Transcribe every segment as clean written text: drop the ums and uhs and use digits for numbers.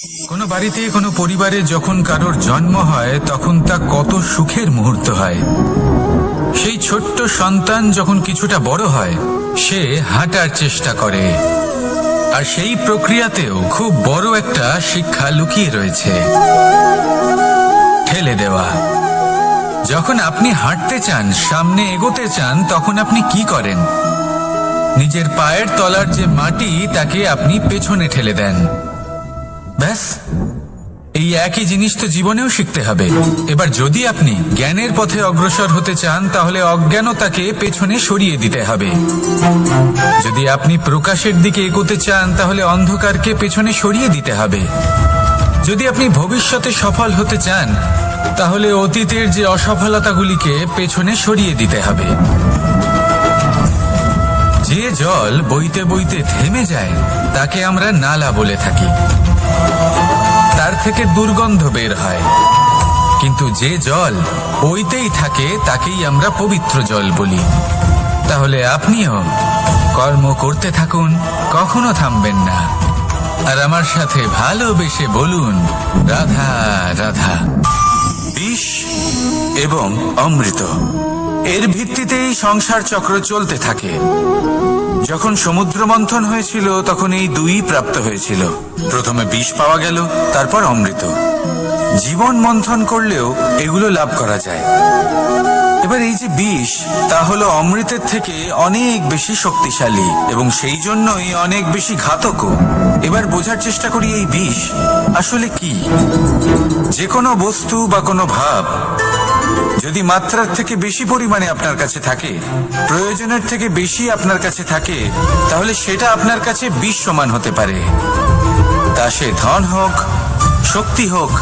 কোনো বাড়িতে কোনো পরিবারে যখন কারোর জন্ম হয় তখন তা কত সুখের মুহূর্ত হয়। সেই ছোট্ট সন্তান যখন কিছুটা বড় হয় সে হাঁটার চেষ্টা করে, আর সেই প্রক্রিয়াতেও খুব বড় একটা শিক্ষা লুকিয়ে রয়েছে, ঠেলে দেওয়া। যখন আপনি হাঁটতে চান, সামনে এগোতে চান, তখন আপনি কি করেন? নিজের পায়ের তলার যে মাটি তাকে আপনি পেছনে ঠেলে দেন। ব্যাস, এই একই জিনিস তো জীবনেও শিখতে হবে। এবার যদি আপনি জ্ঞানের পথে অগ্রসর হতে চান তাহলে অজ্ঞানতাকে পেছনে সরিয়ে দিতে হবে। যদি আপনি প্রকাশের দিকে এগোতে চান তাহলে অন্ধকারকে পেছনে সরিয়ে দিতে হবে। যদি আপনি ভবিষ্যতে সফল হতে চান তাহলে অতীতের যে অসফলতাগুলিকে পেছনে সরিয়ে দিতে হবে। যে জল বইতে বইতে থেমে যায় তাকে আমরা নালা বলে থাকি, তার থেকে দুর্গন্ধ বের হয়। কিন্তু যে জল বইতেই থাকে তাকেই আমরা পবিত্র জল বলি। তাহলে আপনিও কর্ম করতে থাকুন, কখনো থামবেন না। আর আমার সাথে ভালোবেসে বলুন, রাধা রাধা। বিষ এবং অমৃত, এর ভিত্তিতেই সংসার চক্র চলতে থাকে। যখন সমুদ্র মন্থন হয়েছিল তখন এই দুই প্রাপ্ত হয়েছিল। প্রথমে বিষ পাওয়া গেল, তারপর অমৃত। জীবন মন্থন করলেও এগুলো লাভ করা যায়। এবার এই যে বিষ, তা হলো অমৃতের থেকে অনেক বেশি শক্তিশালী এবং সেই জন্যই অনেক বেশি ঘাতকও। এবার বোঝার চেষ্টা করি এই বিষ আসলে কি। যে কোনো বস্তু বা কোনো ভাব যদি মাত্রার থেকে বেশি পরিমাণে আপনার কাছে থাকে, প্রয়োজনের থেকে বেশি আপনার কাছে থাকে, তাহলে সেটা আপনার কাছে বিষ সমান হতে পারে। তা সে ধন হোক, শক্তি হোক,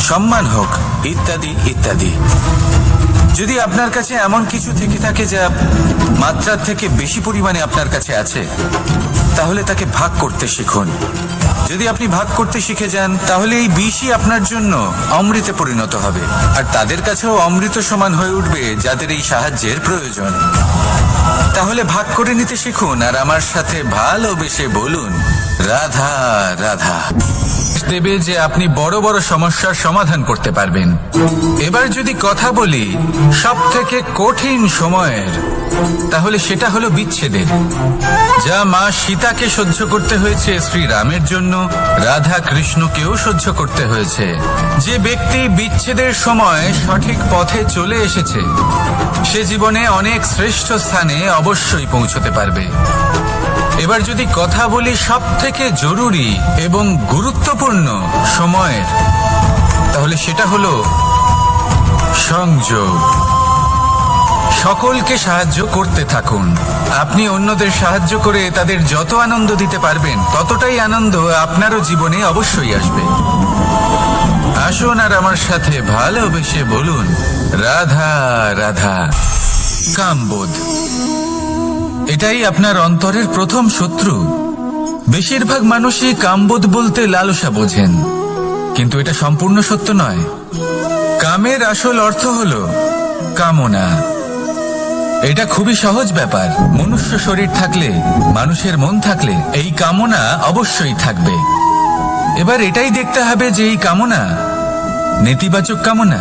সম্মান হোক, ইত্যাদি ইত্যাদি। যদি আপনার কাছে এমন কিছু থেকে থাকে যা মাত্রার থেকে বেশি পরিমাণে আপনার কাছে আছে, তাহলে তাকে ভাগ করতে শিখুন। যদি আপনি ভাগ করতে শিখে যান তাহলে এই বিষই আপনার জন্য অমৃতে পরিণত হবে, আর তাদের কাছেও অমৃত সমান হয়ে উঠবে যাদের এই সাহায্যের প্রয়োজন। তাহলে ভাগ করে নিতে শিখুন আর আমার সাথে ভালোবেসে বলুন, রাধা রাধা। দেবে যে আপনি বড় বড় সমস্যার সমাধান করতে পারবেন। এবার যদি কথা বলি সব থেকে কঠিন সময়ের, তাহলে সেটা হলো বিচ্ছেদের। যা মা সীতাকে সহ্য করতে হয়েছে শ্রীরামের জন্য, রাধা কৃষ্ণকেও সহ্য করতে হয়েছে। যে ব্যক্তি বিচ্ছেদের সময় সঠিক পথে চলে এসেছে সে জীবনে অনেক শ্রেষ্ঠ স্থানে অবশ্যই পৌঁছতে পারবে। এবার যদি কথা বলি সব থেকে জরুরি এবং গুরুত্বপূর্ণ সময়ের, তাহলে সেটা হলো সংযোগ। সকলকে সাহায্য করতে থাকুন। আপনি অন্যদের সাহায্য করে তাদের যত আনন্দ দিতে পারবেন ততটাই আনন্দ আপনারও জীবনে অবশ্যই আসবে। আসুন আর আমার সাথে ভালোবেসে বলুন, রাধা রাধা। কামবোধ, এটাই আপনার অন্তরের প্রথম শত্রু। বেশিরভাগ মানুষই কামবোধ বলতে লালসা বোঝেন, কিন্তু এটা সম্পূর্ণ সত্য নয়। কামের আসল অর্থ হলো কামনা। এটা খুবই সহজ ব্যাপার। মনুষ্য শরীর থাকলে, মানুষের মন থাকলে এই কামনা অবশ্যই থাকবে। এবার এটাই দেখতে হবে যে এই কামনা নেতিবাচক কামনা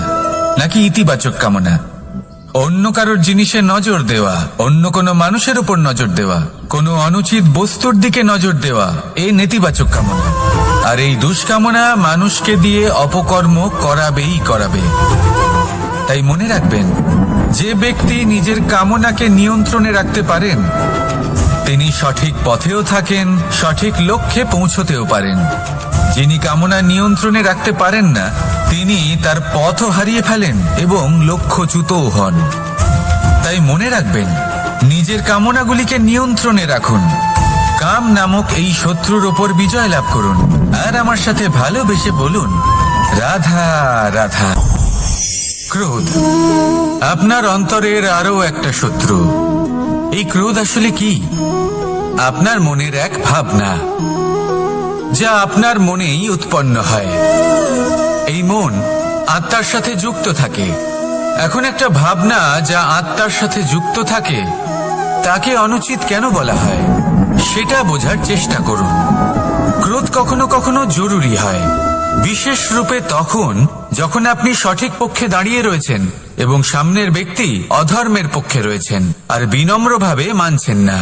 নাকি ইতিবাচক কামনা। অন্য কারোর জিনিসে নজর দেওয়া, অন্য কোনো মানুষের উপর নজর দেওয়া, কোনো অনুচিত বস্তুর দিকে নজর দেওয়া, এই নেতিবাচক কামনা। আর এই দুষ্কামনা মানুষকে দিয়ে অপকর্ম করাবেই করাবে। তাই মনে রাখবেন, যে ব্যক্তি নিজের কামনাকে নিয়ন্ত্রণে রাখতে পারেন তিনি সঠিক পথেও থাকেন, সঠিক লক্ষ্যে পৌঁছতেও পারেন। যিনি কামনা নিয়ন্ত্রণে রাখতে পারেন না তিনি তার পথও হারিয়ে ফেলেন এবং লক্ষ্যচ্যুতও হন। তাই মনে রাখবেন, নিজের কামনাগুলিকে নিয়ন্ত্রণে রাখুন। কাম নামক এই শত্রুর ওপর বিজয় লাভ করুন আর আমার সাথে ভালোবেসে বলুন, রাধা রাধা। ক্রোধ, আপনার অন্তরের আরো একটা শত্রু। এই ক্রোধ আসলে কি? আপনার মনের এক ভাবনা যা আপনার মনেই উৎপন্ন হয়। এই মন আত্মার সাথে যুক্ত থাকে। এখন একটা ভাবনা যা আত্মার সাথে যুক্ত থাকে তাকে অনুচিত কেন বলা হয় সেটা বোঝার চেষ্টা করুন। ক্রোধ কখনো কখনো জরুরি হয়, বিশেষ রূপে তখন যখন আপনি সঠিক পক্ষে দাঁড়িয়ে রয়েছেন এবং সামনের ব্যক্তি অধর্মের পক্ষে রয়েছেন আর বিনম্রভাবে মানছেন না।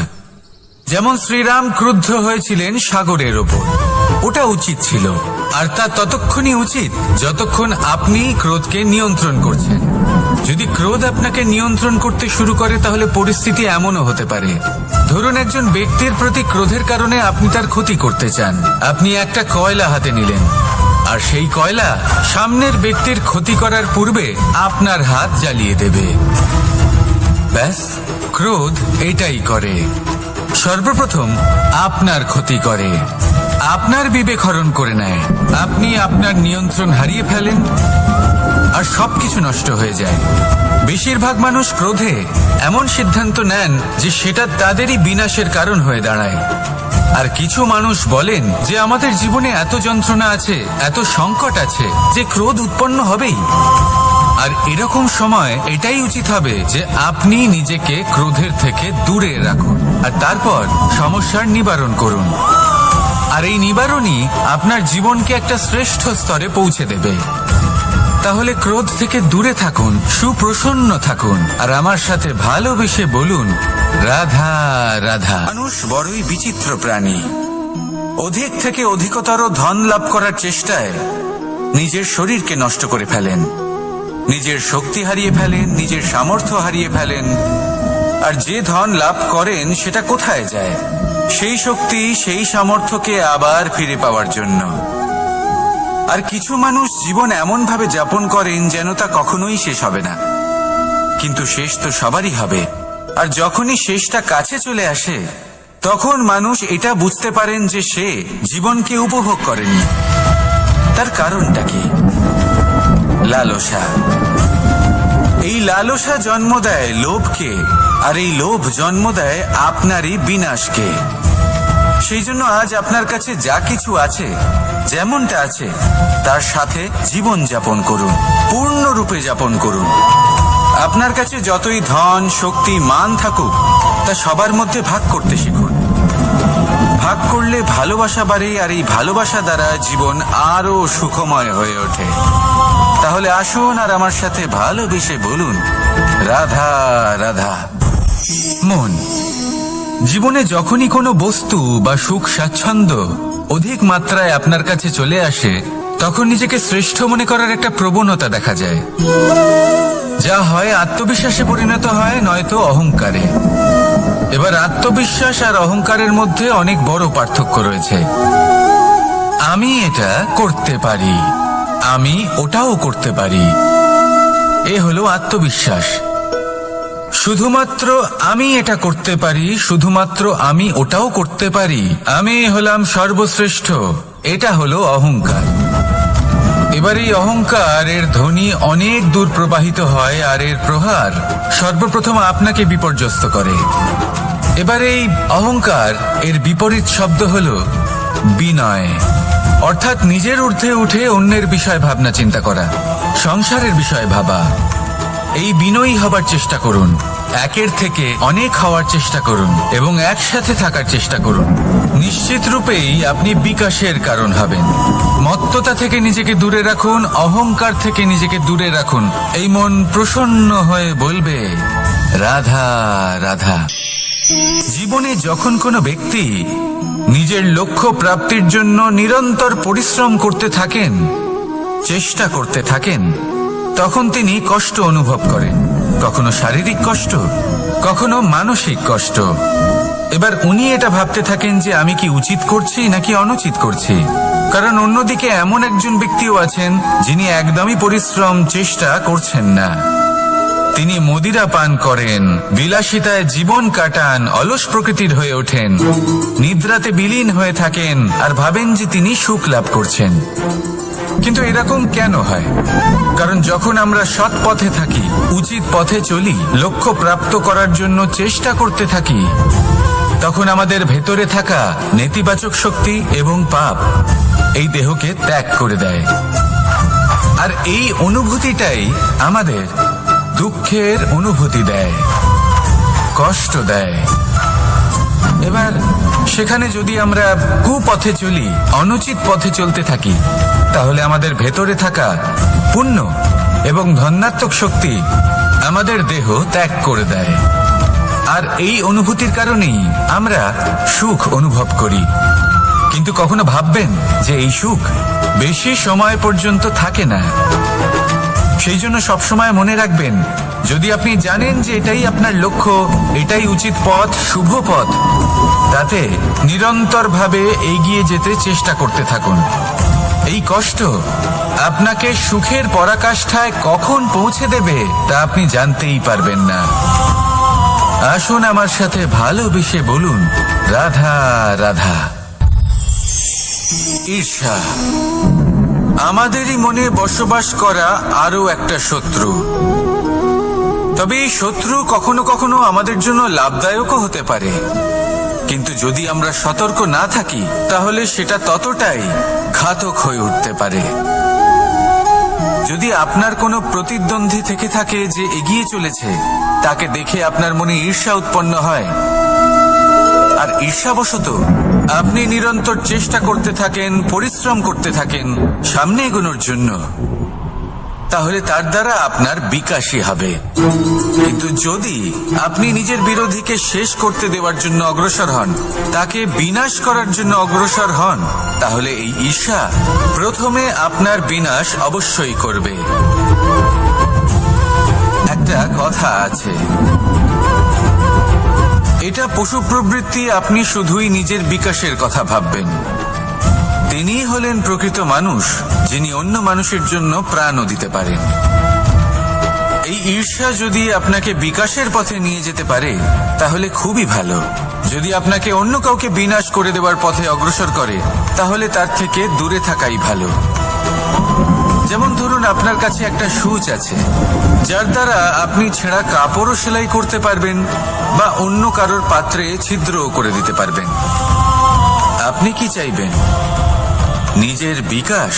যেমন শ্রীরাম ক্রুদ্ধ হয়েছিলেন সাগরের ওপর, ওটা উচিত ছিল, আর তা ততক্ষণই উচিত যতক্ষণ আপনি ক্রোধকে নিয়ন্ত্রণ করছেন। যদি ক্রোধ আপনাকে নিয়ন্ত্রণ করতে শুরু করে তাহলে পরিস্থিতি এমনও হতে পারে, ধরুন একজন ব্যক্তির প্রতি ক্রোধের কারণে আপনি তার ক্ষতি করতে চান। আপনি একটা কয়লা হাতে নিলেন আর সেই কয়লা সামনের ব্যক্তির ক্ষতি করার পূর্বে আপনার হাত জ্বালিয়ে দেবে। ব্যাস, ক্রোধ এটাই করে, সর্বপ্রথম আপনার ক্ষতি করে, আপনার বিবেক হরণ করে নেয়, আপনি আপনার নিয়ন্ত্রণ হারিয়ে ফেলেন আর সবকিছু নষ্ট হয়ে যায়। বেশিরভাগ মানুষ ক্রোধে এমন সিদ্ধান্ত নেন যে সেটা তাদেরই বিনাশের কারণ হয়ে দাঁড়ায়। আর কিছু মানুষ বলেন যে আমাদের জীবনে এত যন্ত্রণা আছে, এত সংকট আছে যে ক্রোধ উৎপন্ন হবেই। আর এরকম সময় এটাই উচিত হবে যে আপনি নিজেকে ক্রোধের থেকে দূরে রাখুন আর তারপর সমস্যার নিবারণ করুন। আর এই নিবারণই আপনার জীবনকে একটা শ্রেষ্ঠ স্তরে পৌঁছে দেবে। তাহলে ক্রোধ থেকে দূরে থাকুন, সুপ্রসন্ন থাকুন আর আমার সাথে ভালোবেসে বলুন রাধা রাধা। মানুষ বড়ই বিচিত্র প্রাণী। অধিক থেকে অধিকতর ধন লাভ করার চেষ্টায় নিজের শরীরকে নষ্ট করে ফেলেন, নিজের শক্তি হারিয়ে ফেলেন, নিজের সামর্থ্য হারিয়ে ফেলেন। আর যে ধন লাভ করেন সেটা কোথায় যায়? সেই শক্তি, সেই সামর্থ্যকে আবার ফিরে পাওয়ার জন্য। আর কিছু মানুষ জীবন এমন ভাবে যাপন করেন যেন তা কখনোই শেষ হবে না, কিন্তু শেষ তো সবারই হবে। আর যখনই শেষটা কাছে চলে আসে তখন মানুষ এটা বুঝতে পারেন যে সে জীবনকে উপভোগ করেননি। তার কারণটা কি? লালসা। এই লালসা জন্ম দেয় লোভকে, আর এই লোভ জন্ম দেয় আপনারই বিনাশকে। সেই জন্য আজ আপনার কাছে যা কিছু আছে, যেমনটা আছে তার সাথে জীবন যাপন করুন, পূর্ণরূপে যাপন করুন। আপনার কাছে যতই ধন, শক্তি, মান থাকুক তা সবার মধ্যে ভাগ করতে শিখুন। ভাগ করলে ভালোবাসা বাড়ে, আর এই ভালোবাসা দ্বারা জীবন আরো সুখময় হয়ে ওঠে। তাহলে আসুন আর আমার সাথে ভালোবেসে বলুন রাধা রাধা। মন, জীবনে যখনই কোনো বস্তু বা সুখ স্বাচ্ছন্দ্য অধিক মাত্রায় আপনার কাছে চলে আসে তখন নিজেকে শ্রেষ্ঠ মনে করার একটা প্রবণতা দেখা যায়, যা হয় আত্মবিশ্বাসে পরিণত হয়, নয়তো অহংকারে। এবার আত্মবিশ্বাস আর অহংকারের মধ্যে অনেক বড় পার্থক্য রয়েছে। আমি এটা করতে পারি, আমি ওটাও করতে পারি, এ হলো আত্মবিশ্বাস। শুধুমাত্র আমি এটা করতে পারি, শুধুমাত্র আমি ওটাও করতে পারি, আমি হলাম সর্বশ্রেষ্ঠ, এটা হলো অহংকার। এবার এই অহংকার এর ধ্বনি অনেক দূর প্রবাহিত হয় আর এর প্রহার সর্বপ্রথম আপনাকে বিপর্যস্ত করে। এবার এই অহংকার এর বিপরীত শব্দ হলো বিনয়, অর্থাৎ নিজের ঊর্ধ্বে উঠে অন্যের বিষয় ভাবনা চিন্তা করা, সংসারের বিষয় ভাবা। এই বিনয়ী হবার চেষ্টা করুন, একের থেকে অনেক হওয়ার চেষ্টা করুন এবং একসাথে থাকার চেষ্টা করুন। নিশ্চিত রূপেই আপনি বিকাশের কারণ হবেন। মত্ততা থেকে নিজেকে দূরে রাখুন, অহংকার থেকে নিজেকে দূরে রাখুন। এই মন প্রসন্ন হয়ে বলবে রাধা রাধা। জীবনে যখন কোনো ব্যক্তি নিজের লক্ষ্য প্রাপ্তির জন্য নিরন্তর পরিশ্রম করতে থাকেন, চেষ্টা করতে থাকেন, তখন তিনি কষ্ট অনুভব করেন, কখনো শারীরিক কষ্ট, কখনো মানসিক কষ্ট। এবার উনি এটা ভাবতে থাকেন যে আমি কি উচিত করছি নাকি অনুচিত করছি। কারণ অন্যদিকে এমন একজন ব্যক্তিও আছেন যিনি একদমই পরিশ্রম, চেষ্টা করছেন না। তিনি মদিরা পান করেন, বিলাসিতায় জীবন কাটান, অলস প্রকৃতির হয়ে ওঠেন, নিদ্রাতে বিলীন হয়ে থাকেন আর ভাবেন যে তিনি সুখ লাভ করছেন। কিন্তু এরকম কেন হয়? কারণ যখন আমরা সৎ পথে থাকি, উচিত পথে চলি, লক্ষ্য প্রাপ্ত করার জন্য চেষ্টা করতে থাকি, তখন আমাদের ভেতরে থাকা নেতিবাচক শক্তি এবং পাপ এই দেহকে ত্যাগ করে দেয়। আর এই অনুভূতিটাই আমাদের দুঃখের অনুভূতি দেয়, কষ্ট দেয়। এবার সেখানে যদি আমরা কুপথে চলি, অনুচিত পথে চলতে থাকি, তাহলে আমাদের ভেতরে থাকা পুণ্য এবং ধনাত্মক শক্তি আমাদের দেহ ত্যাগ করে দেয়। আর এই অনুভূতির কারণেই আমরা সুখ অনুভব করি। কিন্তু কখনো ভাববেন যে এই সুখ বেশি সময় পর্যন্ত থাকে না। সেই জন্য সবসময় মনে রাখবেন, যদি আপনি জানেন যে এটাই আপনার লক্ষ্য, এটাই উচিত পথ, শুভ পথ, তাতে নিরন্তরভাবে এগিয়ে যেতে চেষ্টা করতে থাকুন। এই কষ্ট আপনাকে সুখের পরাকাষ্ঠায় কখন পৌঁছে দেবে তা আপনি জানতেই পারবেন না। আসুন আমার সাথে ভালোবেসে বলুন, রাধা রাধা। ঈর্ষা আমাদেরই মনে বসবাস করা আরো একটা শত্রু। তবে এই শত্রু কখনো কখনো আমাদের জন্য লাভদায়কও হতে পারে, কিন্তু যদি আমরা সতর্ক না থাকি তাহলে সেটা ততটাই ঘাতক হয়ে উঠতে পারে। যদি আপনার কোনো প্রতিদ্বন্দ্বী থেকে থাকে যে এগিয়ে চলেছে, তাকে দেখে আপনার মনে ঈর্ষা উৎপন্ন হয়, আর ঈর্ষাবশত আপনি নিরন্তর চেষ্টা করতে থাকেন, পরিশ্রম করতে থাকেন সামনে এগোনোর জন্য, তাহলে তার দ্বারা আপনার বিকাশই হবে। কিন্তু যদি আপনি নিজের বিরোধীকে শেষ করতে দেওয়ার জন্য অগ্রসর হন, তাকে বিনাশ করার জন্য অগ্রসর হন, তাহলে এই ঈর্ষা প্রথমে আপনার বিনাশ অবশ্যই করবে। একটা কথা আছে, এটা পশু প্রবৃত্তি, আপনি শুধুই নিজের বিকাশের কথা ভাববেন। তিনিই হলেন প্রকৃত মানুষ, যিনি অন্য মানুষের জন্য প্রাণও দিতে পারেন। এই ঈর্ষা যদি আপনাকে বিকাশের পথে নিয়ে যেতে পারে তাহলে খুবই ভালো। যদি আপনাকে অন্য কাউকে বিনাশ করে দেওয়ার পথে অগ্রসর করে, তাহলে তার থেকে দূরে থাকাই ভালো। যেমন ধরুন, আপনার কাছে একটা সূচ আছে, যার দ্বারা আপনি ছেঁড়া কাপড়ও সেলাই করতে পারবেন বা অন্য কারোর পাত্রে ছিদ্রও করে দিতে পারবেন। আপনি কি চাইবেন, নিজের বিকাশ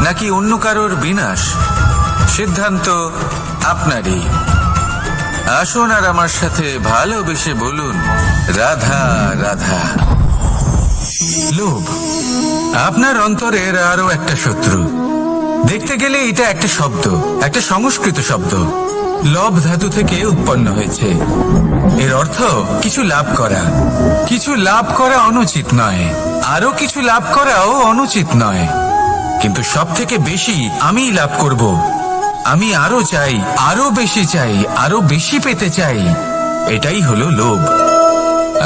নাকি অন্য কারোর বিনাশ? সিদ্ধান্ত আপনারই। আসুন আর আমার সাথে ভালোবেসে বলুন, রাধা রাধা। লোভ আপনার অন্তরের আরো একটা শত্রু। দেখতে গেলে এটা একটা শব্দ, একটা সংস্কৃত শব্দ, লব ধাতু থেকে উৎপন্ন হয়েছে। এর অর্থ কিছু লাভ করা। কিছু লাভ করা অনুচিত নয়, আরো কিছু লাভ করাও অনুচিত নয়, কিন্তু সব থেকে বেশি আমি লাভ করব, আমি আরো চাই, আরো বেশি চাই, আরো বেশি পেতে চাই, এটাই হলো লোভ।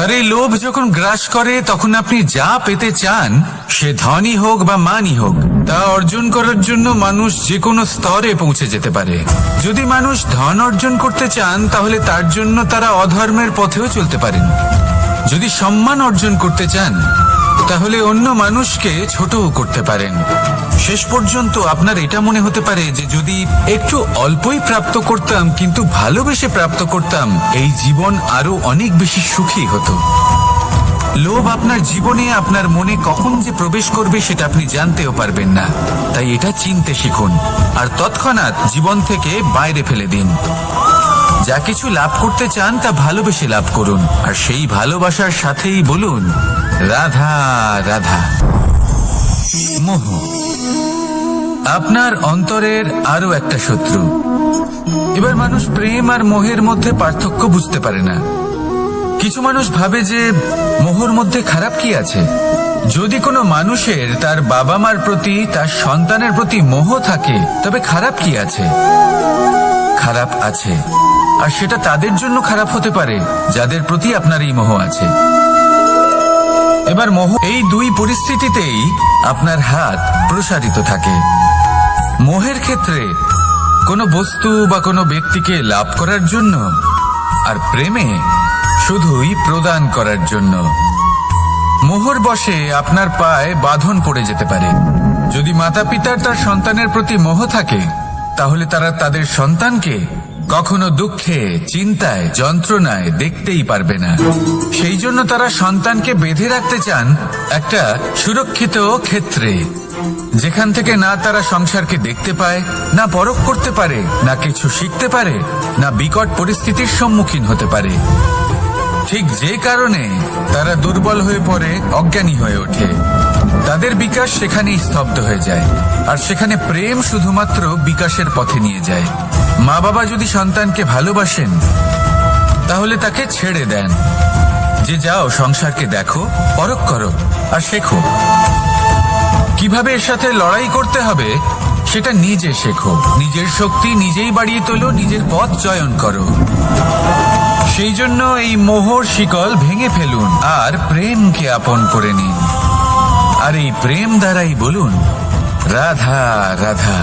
আর এই লোভ যখন গ্রাস করে, তখন আপনি যা পেতে চান, সে ধনই হোক বা মানই হোক, তা অর্জন করার জন্য মানুষ যে কোনো স্তরে পৌঁছে যেতে পারে। যদি মানুষ ধন অর্জন করতে চান, তাহলে তার জন্য তারা অধর্মের পথেও চলতে পারেন। যদি সম্মান অর্জন করতে চান, তাহলে অন্য মানুষকে ছোটও করতে পারেন। শেষ পর্যন্ত আপনার এটা মনে হতে পারে যে যদি একটু অল্পই প্রাপ্ত করতাম, কিন্তু ভালোবেসে প্রাপ্ত করতাম, এই জীবন আরো অনেক বেশি সুখী হতো। লোভ আপনার জীবনে, আপনার মনে কখন যে প্রবেশ করবে সেটা আপনি জানতেও পারবেন না। তাই এটা চিনতে শিখুন আর তৎক্ষণাৎ জীবন থেকে বাইরে ফেলে দিন। যা কিছু লাভ করতে চান তা ভালোবেসে লাভ করুন, আর সেই ভালোবাসার সাথেই বলুন, রাধা রাধা। মোহ আপনার অন্তরের আরো একটা শত্রু। এবার মানুষ প্রেম আর মোহের মধ্যে পার্থক্য বুঝতে পারে না। কিছু মানুষ ভাবে যে মোহর মধ্যে খারাপ কি আছে। যদি কোনো মানুষের তার বাবা মার প্রতি, তার সন্তানের প্রতি মোহ থাকে, তবে খারাপ কি আছে? খারাপ আছে, আর সেটা তাদের জন্য খারাপ হতে পারে যাদের প্রতি আপনার এই মোহ আছে। এবার মোহ, এই দুই পরিস্থিতিতেই আপনার হাত প্রসারিত থাকে। মোহের ক্ষেত্রে কোনো বস্তু বা কোনো ব্যক্তিকে লাভ করার জন্য, আর প্রেমে শুধুই প্রদান করার জন্য। মোহর বশে আপনার পায়ে বাঁধন পড়ে যেতে পারে। যদি মাতা পিতার তার সন্তানের প্রতি মোহ থাকে, তাহলে তারা তাদের সন্তানকে কখনো দুঃখে, চিন্তায়, যন্ত্রণায় দেখতেই পারবে না। সেই জন্য তারা সন্তানকে বেঁধে রাখতে চান একটা সুরক্ষিত ক্ষেত্রে, যেখান থেকে না তারা সংসারকে দেখতে পায়, না পরখ করতে পারে, না কিছু শিখতে পারে, না বিকট পরিস্থিতির সম্মুখীন হতে পারে। ঠিক যে কারণে তারা দুর্বল হয়ে পড়ে, অজ্ঞানী হয়ে ওঠে। তাদের বিকাশ সেখানেই স্তব্ধ হয়ে যায়, আর সেখানে প্রেম শুধুমাত্র বিকাশের পথে নিয়ে যায়। মা বাবা যদি সন্তানকে ভালোবাসেন তাহলে তাকে ছেড়ে দেন, যে যাও সংসারকে দেখো, পরখ করো আর শেখো। কিভাবে এর সাথে লড়াই করতে হবে সেটা নিজে শেখো। নিজের শক্তি নিজেই বাড়িয়ে তোলো, নিজের পথ চয়ন করো। সেই জন্য এই মোহর শিকল ভেঙে ফেলুন আর প্রেমকে আপন করে নিন। আর এই প্রেম দ্বারাই বলুন, রাধা রাধা।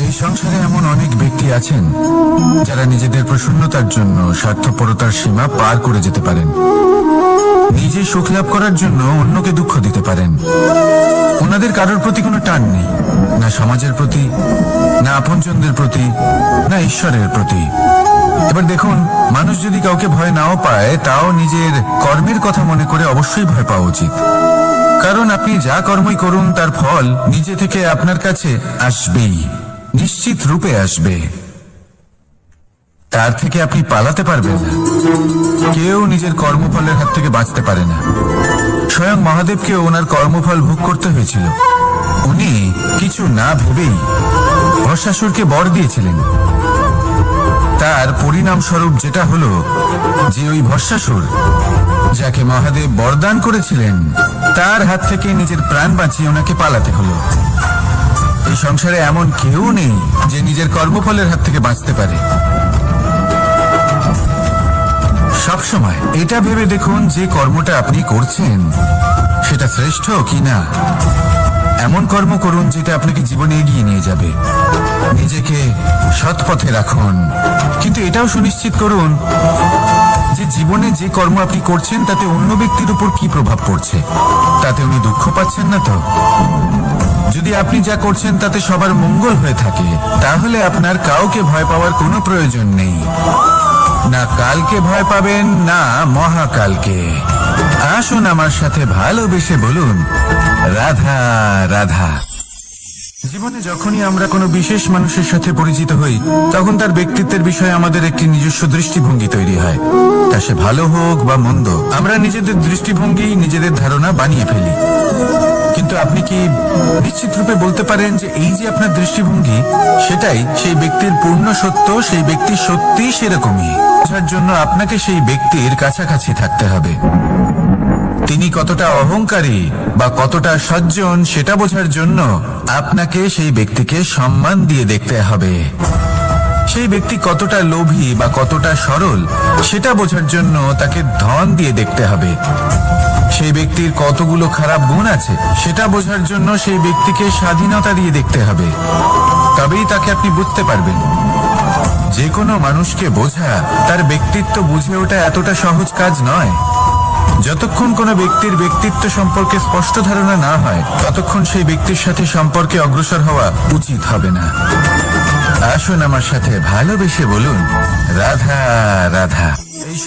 এই সংসারে এমন অনেক ব্যক্তি আছেন যারা নিজেদের প্রসন্নতার জন্য স্বার্থপরতার সীমা পার করে যেতে পারেন। নিজে সুখ লাভ করার জন্য অন্যকে দুঃখ দিতে পারেন। ওনাদের কারোর প্রতি কোনো টান নেই, না সমাজের প্রতি, না আপনজনদের প্রতি, না ঈশ্বরের প্রতি। এবার দেখুন, মানুষ যদি কাউকে ভয় নাও পায়, তাও নিজের কর্মের কথা মনে করে অবশ্যই ভয় পাওয়া উচিত। কারণ আপনি যা কর্মই করুন তার ফল নিজে থেকে আপনার কাছে আসবেই, নিশ্চিত রূপে আসবে। তার থেকে আপনি পালাতে পারবেন না। কেউ নিজের কর্মফলের হাত থেকে বাঁচতে পারে না। স্বয়ং মহাদেবকে ওনার কর্মফল ভোগ করতে হয়েছিল। উনি কিছু না ভেবেই ভস্মাসুরকে বর দিয়েছিলেন। তার পরিণাম স্বরূপ যেটা হলো যে ওই ভস্মাসুর, যাকে মহাদেব বরদান করেছিলেন, তার হাত থেকে নিজের প্রাণ বাঁচিয়ে ওনাকে পালাতে হলো। এই সংসারে এমন কেউ নেই যে নিজের কর্মফলের হাত থেকে বাঁচতে পারে। সবসময় এটা ভেবে দেখুন যে কর্মটা আপনি করছেন সেটা শ্রেষ্ঠ কি না। এমন কর্ম করুন যেটা আপনাকে জীবনে এগিয়ে নিয়ে যাবে। নিজেকে সৎ পথে রাখুন, কিন্তু এটাও সুনিশ্চিত করুন যে জীবনে যে কর্ম আপনি করছেন তাতে অন্য ব্যক্তির উপর কি প্রভাব পড়ছে, তাতে উনি দুঃখ পাচ্ছেন না তো। যদি আপনি যা করছেন তাতে সবার মঙ্গল হয়ে থাকে, তাহলে আপনার কাউকে ভয় পাওয়ার কোনো প্রয়োজন নেই। না কালকে ভয় পাবেন, না মহাকালকে। আসুন আমার সাথে ভালোবেসে বলুন, রাধা রাধা। জীবনে যখনই আমরা কোনো বিশেষ মানুষের সাথে পরিচিত হই, তখন তার ব্যক্তিত্বের বিষয়ে আমাদের একটি নিজস্ব দৃষ্টিভঙ্গি তৈরি হয়। তা সে ভালো হোক বা মন্দ, আমরা নিজেদের দৃষ্টিভঙ্গি, নিজেদের ধারণা বানিয়ে ফেলি। কিন্তু আপনি কি নিশ্চিত রূপে বলতে পারেন যে এই যে আপনার দৃষ্টিভঙ্গি, সেটাই সেই ব্যক্তির পূর্ণ সত্য, সেই ব্যক্তি সত্যি সেরকমই? বোঝার জন্য আপনাকে সেই ব্যক্তির কাছাকাছি থাকতে হবে। তিনি কতটা অহংকারী বা কতটা সজ্জন সেটা বোঝার জন্য আপনাকে সেই ব্যক্তিকে সম্মান দিয়ে দেখতে হবে। সেই ব্যক্তি কতটা লোভী বা কতটা সরল সেটা বোঝার জন্য তাকে ধন দিয়ে দেখতে হবে। সেই ব্যক্তির কতগুলো খারাপ গুণ আছে সেটা বোঝার জন্য সেই ব্যক্তিকে স্বাধীনতা দিয়ে দেখতে হবে। তবেই তাকে আপনি বুঝতে পারবেন। যে কোনো মানুষকে বোঝা, তার ব্যক্তিত্ব বুঝে ওঠা এতটা সহজ কাজ নয়। যতক্ষণ কোনো ব্যক্তির ব্যক্তিত্ব সম্পর্কে স্পষ্ট ধারণা না হয়, ততক্ষণ সেই ব্যক্তির সাথে সম্পর্কে অগ্রসর হওয়া উচিত হবে না। আসুন আমার সাথে ভালোবেসে বলুন, রাধা রাধা। এই